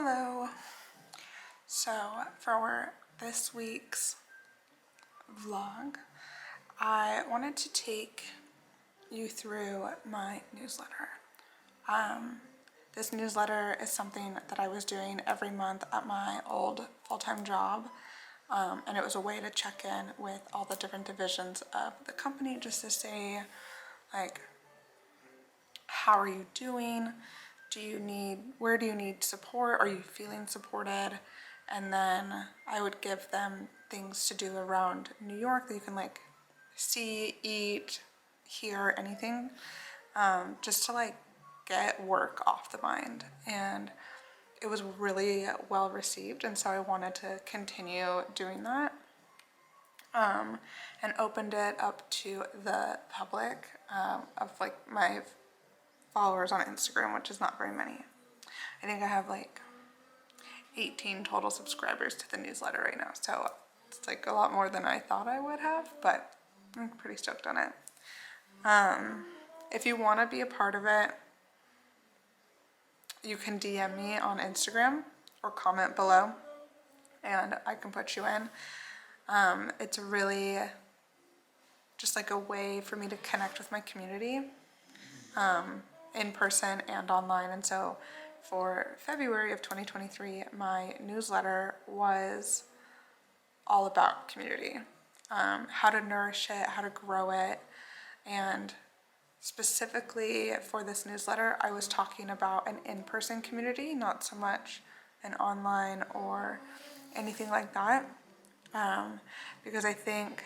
Hello. So for this week's vlog, I wanted to take you through my newsletter. This newsletter is something that I was doing every month at my old full-time job, and it was a way to check in with all the different divisions of the company just to say, like, how are you doing? Where do you need support? Are you feeling supported? And then I would give them things to do around New York that you can like see, eat, hear, anything, just to like get work off the mind. And it was really well received, and so I wanted to continue doing that, and opened it up to the public, of like my followers on Instagram, which is not very many. I think I have like 18 total subscribers to the newsletter right now, so it's like a lot more than I thought I would have, but I'm pretty stoked on it. If you want to be a part of it, you can DM me on Instagram or comment below and I can put you in. It's really just like a way for me to connect with my community, in person and online. And so for February of 2023, my newsletter was all about community, how to nourish it, how to grow it. And specifically for this newsletter, I was talking about an in-person community, not so much an online or anything like that, because I think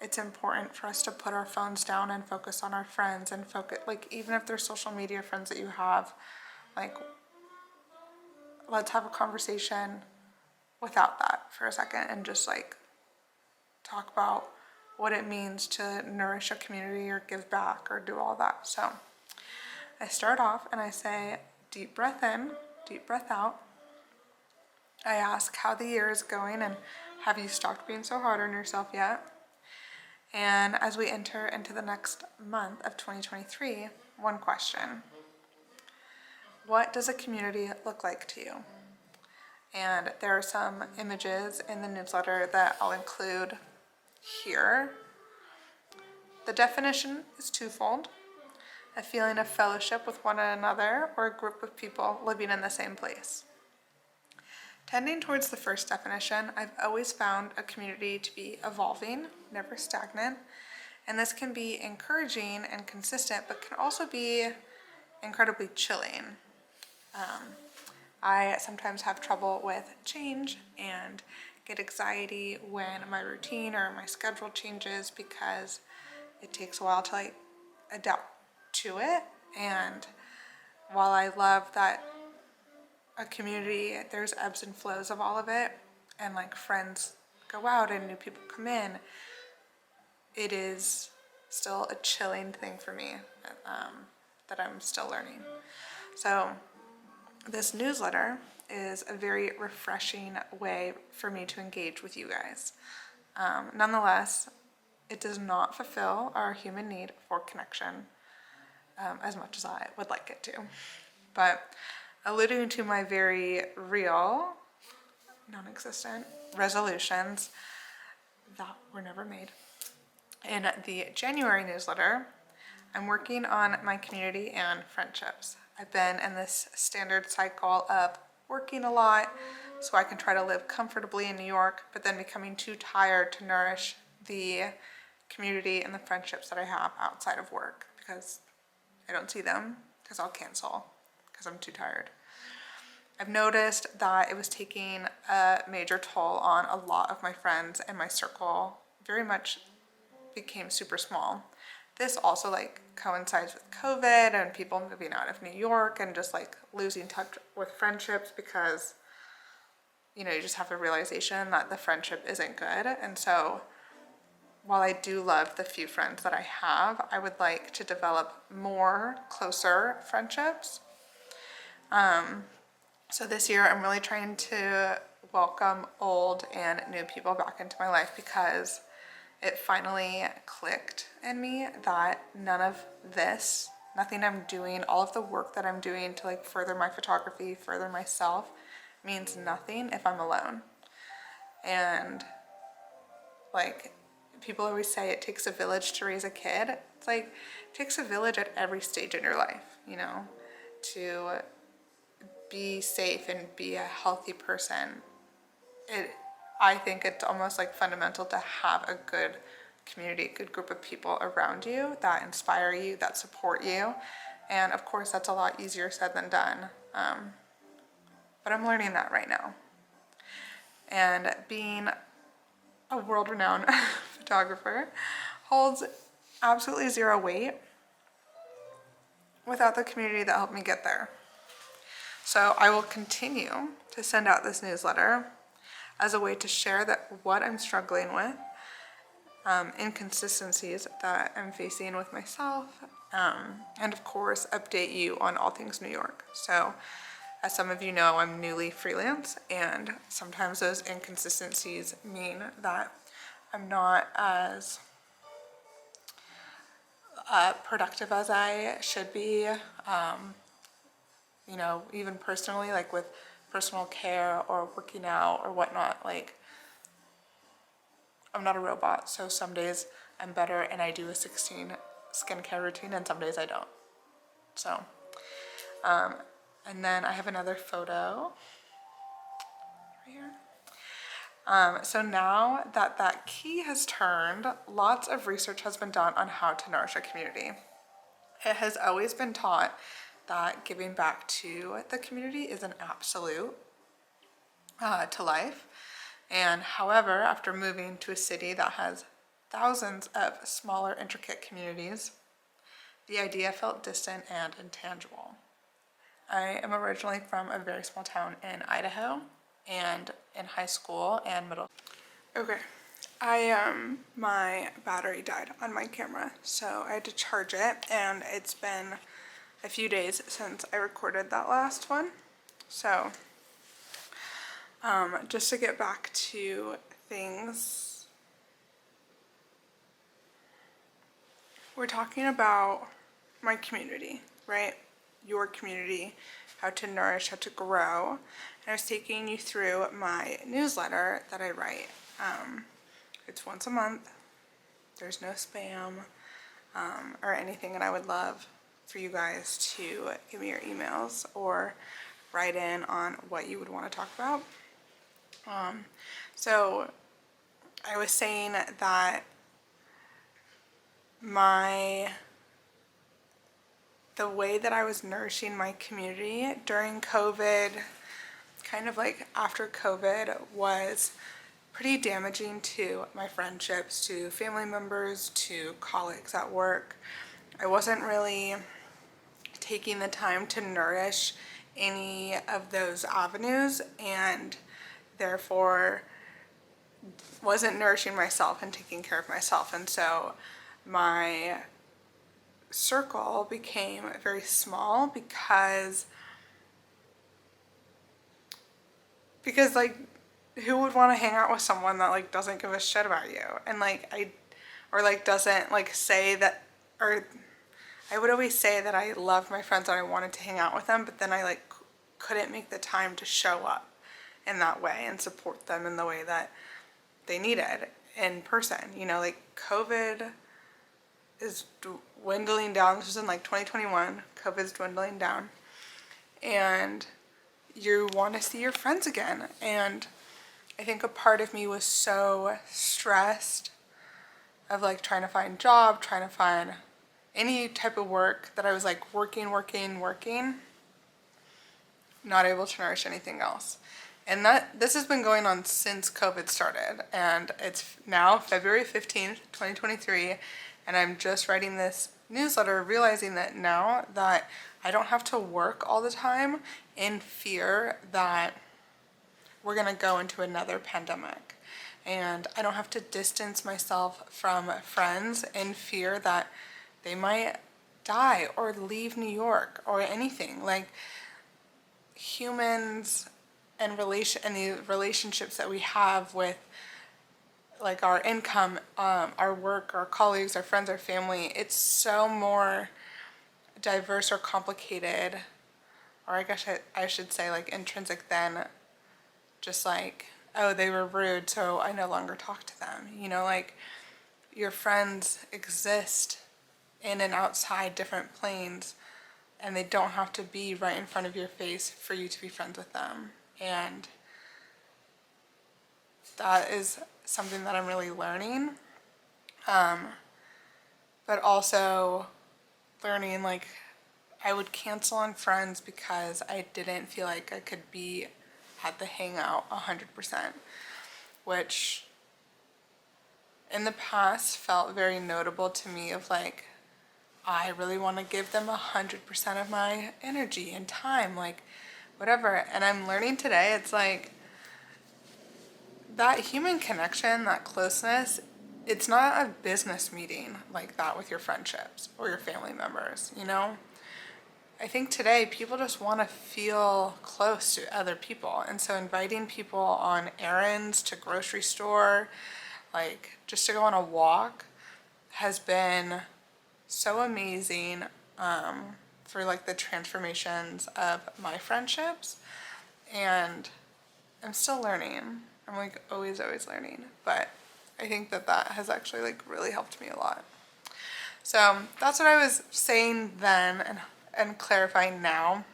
it's important for us to put our phones down and focus on our friends and focus, like, even if they're social media friends that you have, like, let's have a conversation without that for a second and just like talk about what it means to nourish a community or give back or do all that. So I start off and I say, deep breath in, deep breath out. I ask how the year is going and have you stopped being so hard on yourself yet? And as we enter into the next month of 2023, one question: what does a community look like to you? And there are some images in the newsletter that I'll include here. The definition is twofold: a feeling of fellowship with one another or a group of people living in the same place. Tending towards the first definition, I've always found a community to be evolving, never stagnant, and this can be encouraging and consistent, but can also be incredibly chilling. I sometimes have trouble with change and get anxiety when my routine or my schedule changes because it takes a while to like adapt to it. And while I love that a community, there's ebbs and flows of all of it, and like friends go out and new people come in, it is still a chilling thing for me, that I'm still learning. So this newsletter is a very refreshing way for me to engage with you guys. Nonetheless, it does not fulfill our human need for connection, as much as I would like it to. But alluding to my very real, non-existent resolutions that were never made, in the January newsletter, I'm working on my community and friendships. I've been in this standard cycle of working a lot so I can try to live comfortably in New York, but then becoming too tired to nourish the community and the friendships that I have outside of work because I don't see them because I'll cancel because I'm too tired. I've noticed that it was taking a major toll on a lot of my friends, and my circle very much became super small. This also like coincides with COVID and people moving out of New York and just like losing touch with friendships because, you know, you just have a realization that the friendship isn't good. And so while I do love the few friends that I have, I would like to develop more closer friendships. So this year I'm really trying to welcome old and new people back into my life because it finally clicked in me that none of nothing I'm doing, all of the work that I'm doing to like further my photography, further myself, means nothing if I'm alone. And like people always say it takes a village to raise a kid. It's like it takes a village at every stage in your life, you know, to be safe and be a healthy person. I think it's almost like fundamental to have a good community, a good group of people around you that inspire you, that support you. And of course, that's a lot easier said than done. But I'm learning that right now. And being a world-renowned photographer holds absolutely zero weight without the community that helped me get there. So I will continue to send out this newsletter as a way to share what I'm struggling with, inconsistencies that I'm facing with myself, and of course update you on all things New York. So as some of you know, I'm newly freelance, and sometimes those inconsistencies mean that I'm not as productive as I should be, you know, even personally, like with personal care or working out or whatnot. Like, I'm not a robot, so some days I'm better and I do a 16 skincare routine, and some days I don't. So, and then I have another photo right here. So now that key has turned, lots of research has been done on how to nourish a community. It has always been taught that giving back to the community is an absolute to life. And however, after moving to a city that has thousands of smaller, intricate communities, the idea felt distant and intangible. I am originally from a very small town in Idaho, and in high school and middle. Okay, my battery died on my camera, so I had to charge it, and it's been a few days since I recorded that last one. So, just to get back to things, we're talking about my community, right? Your community, how to nourish, how to grow. And I was taking you through my newsletter that I write. It's once a month. There's no spam or anything, and I would love for you guys to give me your emails or write in on what you would want to talk about. So I was saying that the way that I was nourishing my community during COVID, kind of like after COVID, was pretty damaging to my friendships, to family members, to colleagues at work. I wasn't really taking the time to nourish any of those avenues, and therefore wasn't nourishing myself and taking care of myself. And so my circle became very small because like, who would want to hang out with someone that like doesn't give a shit about you, and like doesn't like say that, or I would always say that I loved my friends and I wanted to hang out with them, but then I like couldn't make the time to show up in that way and support them in the way that they needed in person. You know, like COVID is dwindling down. This was in like 2021. COVID's dwindling down, and you want to see your friends again. And I think a part of me was so stressed of like trying to find a job, trying to find any type of work, that I was like working, not able to nourish anything else. And this has been going on since COVID started, and it's now February 15th, 2023, and I'm just writing this newsletter realizing that now that I don't have to work all the time in fear that we're gonna go into another pandemic, and I don't have to distance myself from friends in fear that they might die or leave New York or anything. Like, humans and the relationships that we have with like our income, our work, our colleagues, our friends, our family, it's so more diverse or complicated, or I guess I should say like intrinsic than just like, oh, they were rude, so I no longer talk to them. You know, like your friends exist in and outside different planes, and they don't have to be right in front of your face for you to be friends with them. And that is something that I'm really learning. But also learning, like, I would cancel on friends because I didn't feel like I could be at the hangout 100%, which in the past felt very notable to me of like, I really want to give them 100% of my energy and time, like whatever. And I'm learning today, it's like that human connection, that closeness, it's not a business meeting like that with your friendships or your family members, you know? I think today people just want to feel close to other people. And so inviting people on errands, to grocery store, like just to go on a walk has been so amazing for like the transformations of my friendships. And I'm still learning. I'm like always learning. But I think that that has actually like really helped me a lot. So that's what I was saying then and clarifying now.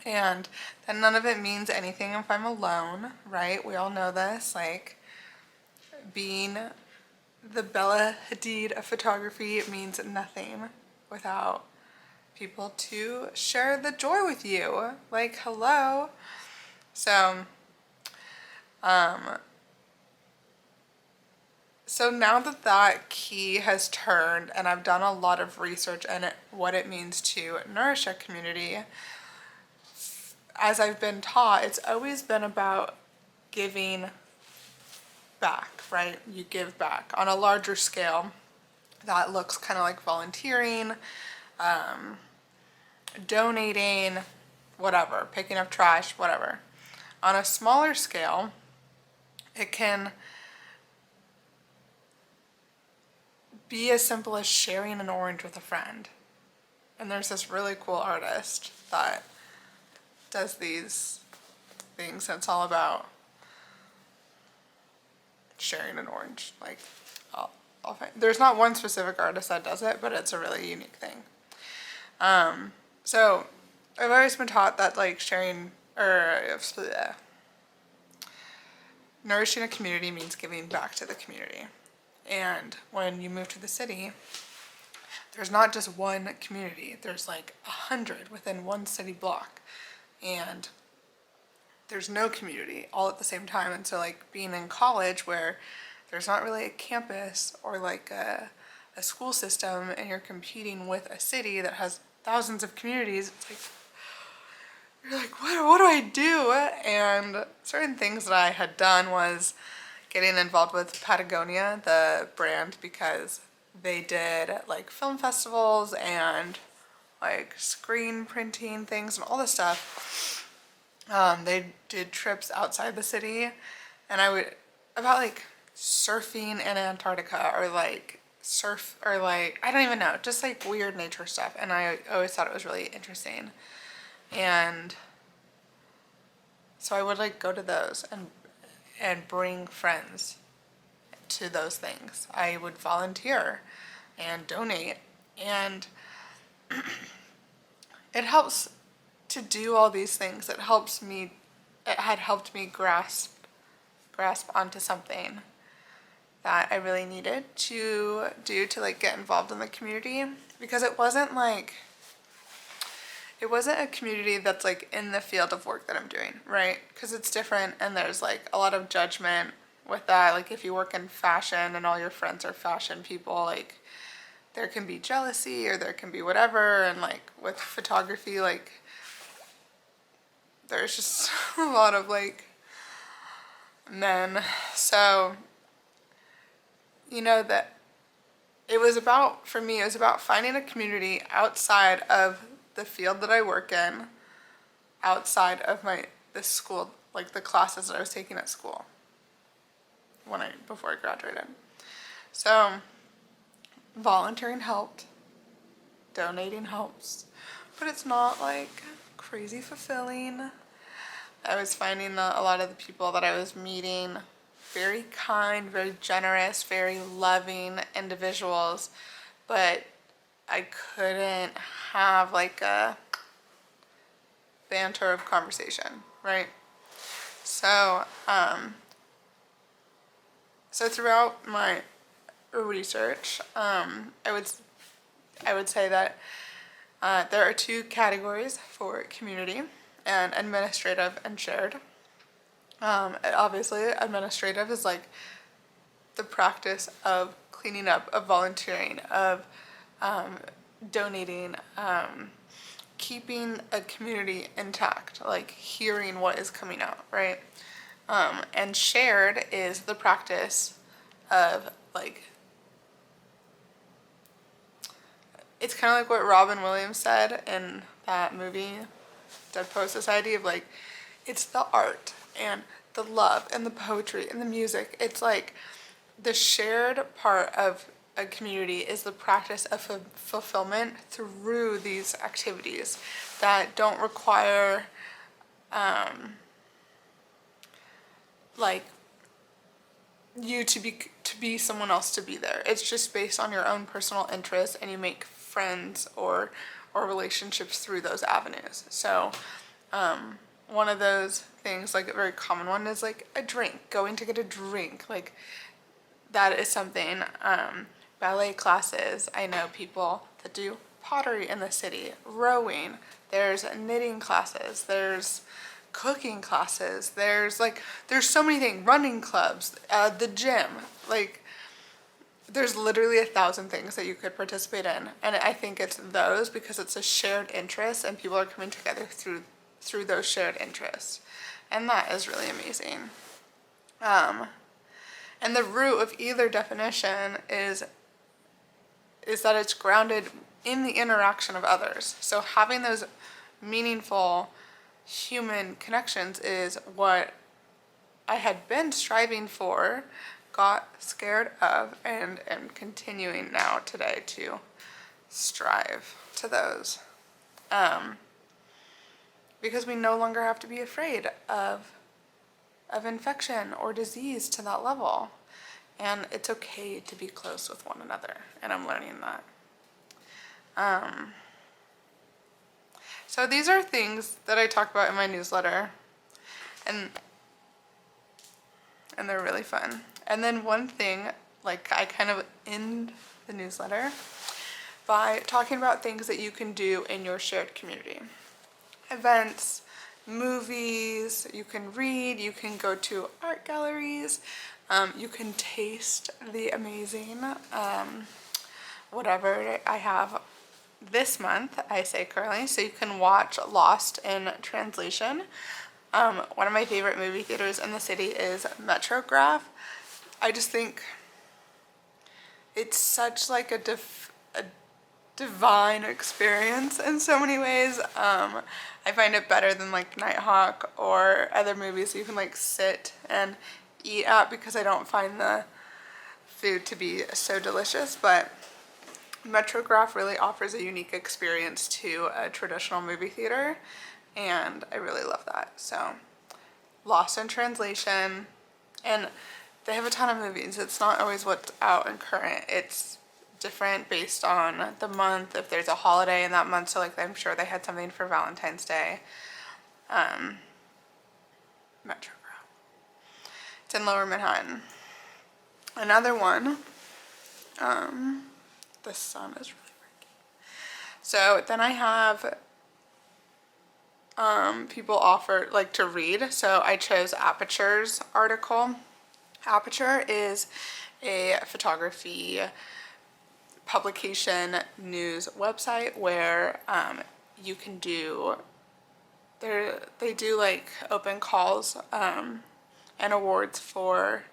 And that none of it means anything if I'm alone, right? We all know this, like being the Bella Hadid of photography, it means nothing without people to share the joy with you. Like, hello. So, so now that that key has turned and I've done a lot of research in it, what it means to nourish a community, as I've been taught, it's always been about giving back, right? You give back on a larger scale. That looks kind of like volunteering, donating, whatever, picking up trash, whatever. On a smaller scale, it can be as simple as sharing an orange with a friend. And there's this really cool artist that does these things. It's all about sharing an orange. Like, there's not one specific artist that does it, but it's a really unique thing. So I've always been taught that like sharing or nourishing a community means giving back to the community. And when you move to the city, there's not just one community, there's like 100 within one city block. And there's no community all at the same time. And so like being in college where there's not really a campus or like a school system and you're competing with a city that has thousands of communities, it's like, you're like, what do I do? And certain things that I had done was getting involved with Patagonia, the brand, because they did like film festivals and like screen printing things and all this stuff. They did trips outside the city, and I would, about like surfing in Antarctica or like surf or like, I don't even know, just like weird nature stuff. And I always thought it was really interesting. And so I would like go to those and bring friends to those things. I would volunteer and donate, and it helps to do all these things. It had helped me grasp onto something that I really needed to do to like get involved in the community, because it wasn't a community that's like in the field of work that I'm doing, right? Because it's different, and there's like a lot of judgment with that. Like if you work in fashion and all your friends are fashion people, like there can be jealousy or there can be whatever. And like with photography, like there's just a lot of like men. So, you know, that for me, it was about finding a community outside of the field that I work in, outside of the school, like the classes that I was taking at school before I graduated. So volunteering helped. donating helps, but it's not like crazy fulfilling. I was finding that a lot of the people that I was meeting, very kind, very generous, very loving individuals, but I couldn't have like a banter of conversation, right? So, so throughout my research, I would say that there are two categories for community, and administrative and shared. Obviously, administrative is like the practice of cleaning up, of volunteering, of donating, keeping a community intact, like hearing what is coming out, right? And shared is the practice of like, it's kind of like what Robin Williams said in that movie, Dead Poet Society, of like, it's the art and the love and the poetry and the music. It's like the shared part of a community is the practice of fulfillment through these activities that don't require like you to be someone else to be there. It's just based on your own personal interests, and you make friends or relationships through those avenues. So one of those things, like a very common one, is like a drink, going to get a drink. Like that is something. Ballet classes, I know people that do pottery in the city, rowing, there's knitting classes, there's cooking classes, there's so many things, running clubs, the gym, like there's literally 1,000 things that you could participate in. And I think it's those because it's a shared interest and people are coming together through those shared interests. And that is really amazing. And the root of either definition is that it's grounded in the interaction of others. So having those meaningful human connections is what I had been striving for, got scared of, and am continuing now today to strive to those. Because we no longer have to be afraid of infection or disease to that level. And it's okay to be close with one another, and I'm learning that. So these are things that I talk about in my newsletter, and they're really fun. And then one thing, like I kind of end the newsletter by talking about things that you can do in your shared community. Events, movies, you can read, you can go to art galleries, you can taste the amazing whatever I have this month, I say currently. So you can watch Lost in Translation. One of my favorite movie theaters in the city is Metrograph. I just think it's such like a divine experience in so many ways. I find it better than like Nighthawk or other movies you can like sit and eat at, because I don't find the food to be so delicious. But Metrograph really offers a unique experience to a traditional movie theater, and I really love that. So Lost in Translation, and they have a ton of movies. It's not always what's out and current. It's different based on the month, if there's a holiday in that month. So like I'm sure they had something for Valentine's Day. Metrograph. It's in Lower Manhattan. Another one, the sun is really breaking. So then I have people offer like to read. So I chose Aperture's article. Aperture is a photography publication news website where you can do, they do like open calls and awards for,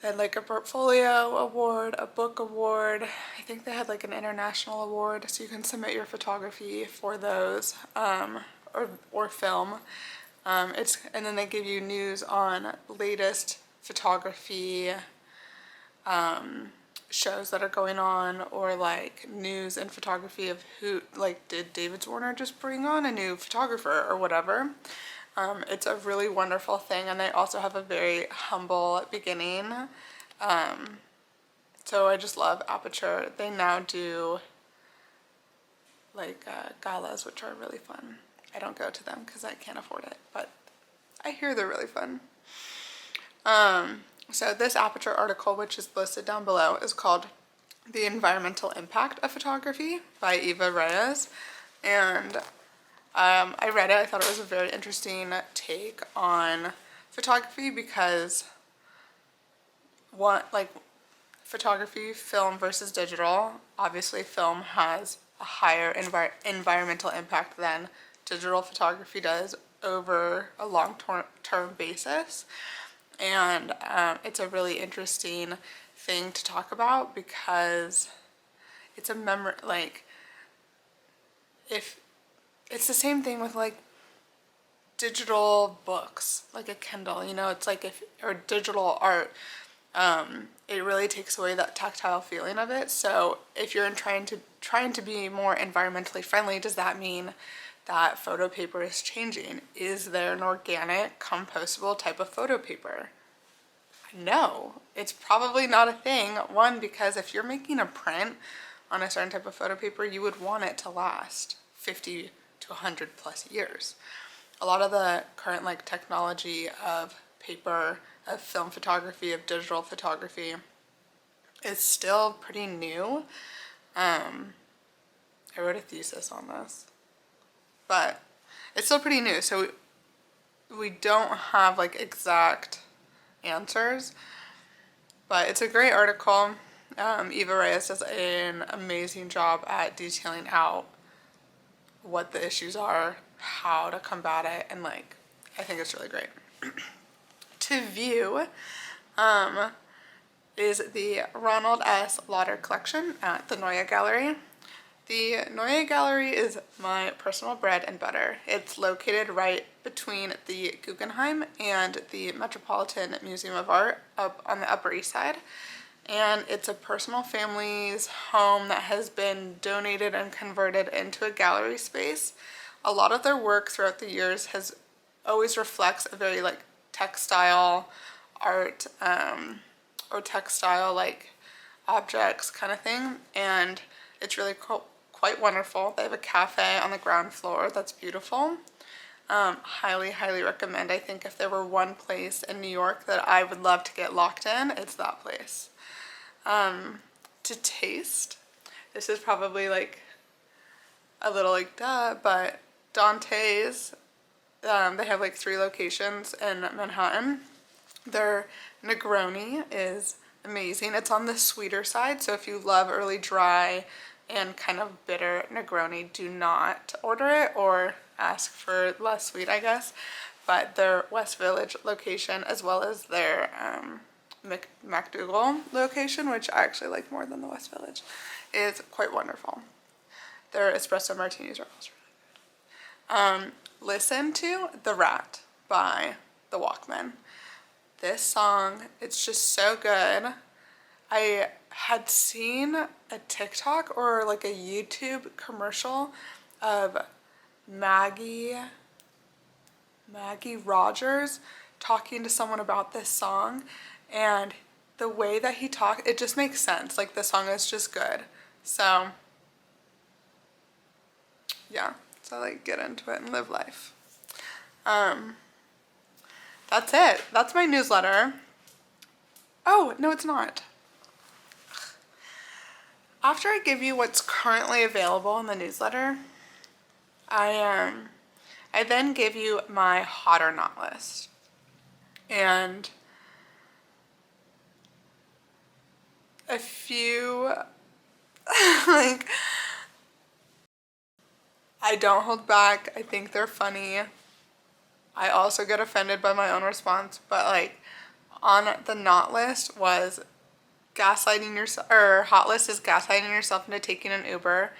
they had like a portfolio award, a book award. I think they had like an international award, so you can submit your photography for those, or film. And then they give you news on latest photography shows that are going on, or like news and photography of who, like, did David's Warner just bring on a new photographer or whatever. It's a really wonderful thing, and they also have a very humble beginning. So I just love Aperture. They now do like galas, which are really fun. I don't go to them because I can't afford it, but I hear they're really fun. So this Aperture article, which is listed down below, is called The Environmental Impact of Photography by Eva Ríaz. And I read it. I thought it was a very interesting take on photography because photography, film versus digital, obviously film has a higher environmental impact than digital photography does over a long-term basis. And it's a really interesting thing to talk about because it's a memory, like, if it's the same thing with like digital books, like a Kindle, you know, it's like or digital art, it really takes away that tactile feeling of it. So if you're trying to be more environmentally friendly, does that mean that photo paper is changing? Is there an organic, compostable type of photo paper? No, it's probably not a thing. One, because if you're making a print on a certain type of photo paper, you would want it to last 50 to 100 plus years. A lot of the current like technology of paper, of film photography, of digital photography is still pretty new. I wrote a thesis on this, but it's still pretty new. So we don't have like exact answers, but it's a great article. Eva Ríaz does an amazing job at detailing out what the issues are, how to combat it, and like, I think it's really great. To view is the Ronald S. Lauder Collection at the Neue Gallery. The Neue Gallery is my personal bread and butter. It's located right between the Guggenheim and the Metropolitan Museum of Art up on the Upper East Side. And it's a personal family's home that has been donated and converted into a gallery space. A lot of their work throughout the years always reflects a very like textile art or textile like objects kind of thing, and it's really quite wonderful. They have a cafe on the ground floor that's beautiful. Highly recommend. I think if there were one place in New York that I would love to get locked in, it's that place. To taste, this is probably like a little like duh, but Dante's, they have like 3 locations in Manhattan. Their Negroni is amazing. It's on the sweeter side, so if you love early dry and kind of bitter Negroni, do not order it or ask for less sweet, I guess. But their West Village location, as well as their MacDougall location, which I actually like more than the West Village, is quite wonderful. Their espresso martinis are also really good. Listen to The Rat by The Walkmen. This song, it's just so good. I had seen a TikTok or like a YouTube commercial of Maggie Rogers talking to someone about this song, and the way that he talked, it just makes sense. Like, the song is just good. So yeah, so like get into it and live life. That's it. That's my newsletter. Oh, no, it's not. After I give you what's currently available in the newsletter, I then give you my hot or not list. And a few, like, I don't hold back. I think they're funny. I also get offended by my own response, but like on the not list was gaslighting yourself, or hot list is gaslighting yourself into taking an Uber.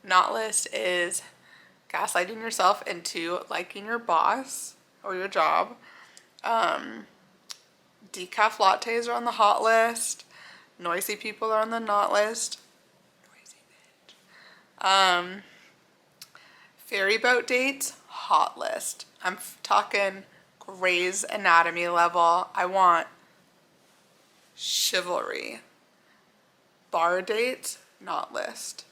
Not list is gaslighting yourself into liking your boss or your job. Decaf lattes are on the hot list. Noisy people are on the not list. Noisy bitch. Ferry boat dates, hot list. I'm talking Grey's Anatomy level. I want chivalry. Bar dates, not list.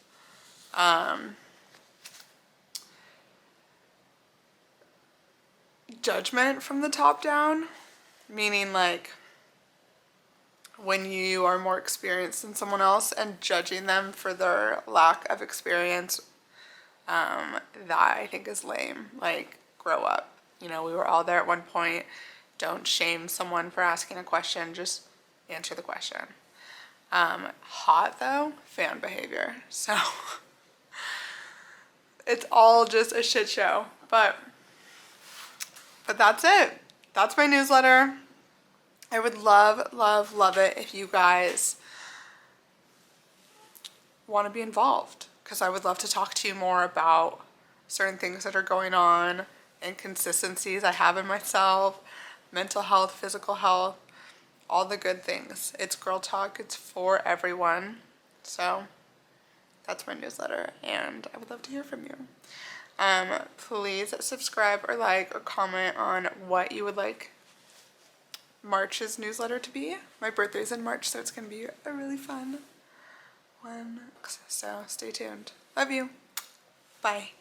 Judgment from the top down, meaning like when you are more experienced than someone else and judging them for their lack of experience, that I think is lame. Like, grow up. You know, we were all there at one point. Don't shame someone for asking a question, just answer the question. Hot though, fan behavior. So it's all just a shit show. But that's it. That's my newsletter. I would love, love, love it if you guys want to be involved, because I would love to talk to you more about certain things that are going on, inconsistencies I have in myself, mental health, physical health, all the good things. It's girl talk. It's for everyone. So that's my newsletter, and I would love to hear from you. Please subscribe or like or comment on what you would like March's newsletter to be. My birthday's in March, so it's going to be a really fun one. So stay tuned. Love you. Bye.